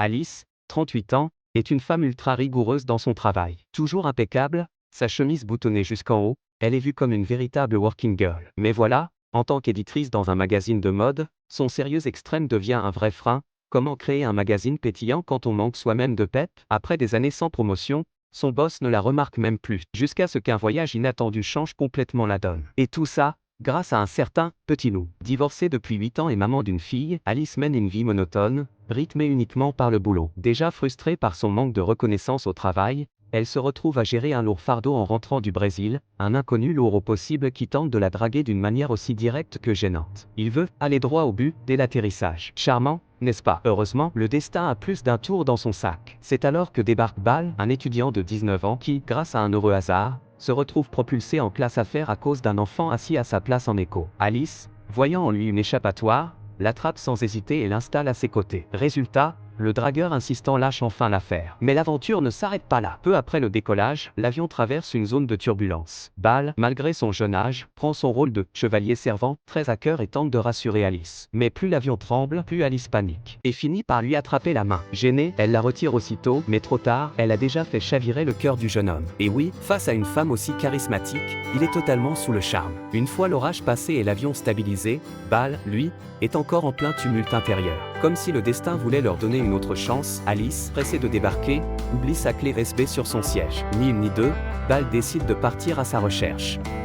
Alice, 38 ans, est une femme ultra rigoureuse dans son travail. Toujours impeccable, sa chemise boutonnée jusqu'en haut, elle est vue comme une véritable working girl. Mais voilà, en tant qu'éditrice dans un magazine de mode, son sérieux extrême devient un vrai frein. Comment créer un magazine pétillant quand on manque soi-même de pep? Après des années sans promotion, son boss ne la remarque même plus, jusqu'à ce qu'un voyage inattendu change complètement la donne. Et tout ça, grâce à un certain Petit Loup. Divorcée depuis 8 ans et maman d'une fille, Alice mène une vie monotone, rythmée uniquement par le boulot. Déjà frustrée par son manque de reconnaissance au travail, elle se retrouve à gérer un lourd fardeau en rentrant du Brésil, un inconnu lourd au possible qui tente de la draguer d'une manière aussi directe que gênante. Il veut aller droit au but dès l'atterrissage. Charmant, n'est-ce pas? Heureusement, le destin a plus d'un tour dans son sac. C'est alors que débarque Bal, un étudiant de 19 ans qui, grâce à un heureux hasard, se retrouve propulsé en classe affaires à cause d'un enfant assis à sa place en écho. Alice, voyant en lui une échappatoire, l'attrape sans hésiter et l'installe à ses côtés. Résultat, le dragueur insistant lâche enfin l'affaire. Mais l'aventure ne s'arrête pas là. Peu après le décollage, l'avion traverse une zone de turbulence. Bal, malgré son jeune âge, prend son rôle de chevalier servant très à cœur et tente de rassurer Alice. Mais plus l'avion tremble, plus Alice panique et finit par lui attraper la main. Gênée, elle la retire aussitôt, mais trop tard, elle a déjà fait chavirer le cœur du jeune homme. Et oui, face à une femme aussi charismatique, il est totalement sous le charme. Une fois l'orage passé et l'avion stabilisé, Bal, lui, est encore en plein tumulte intérieur. Comme si le destin voulait leur donner une autre chance, Alice, pressée de débarquer, oublie sa clé USB sur son siège. Ni une ni deux, Bal décide de partir à sa recherche.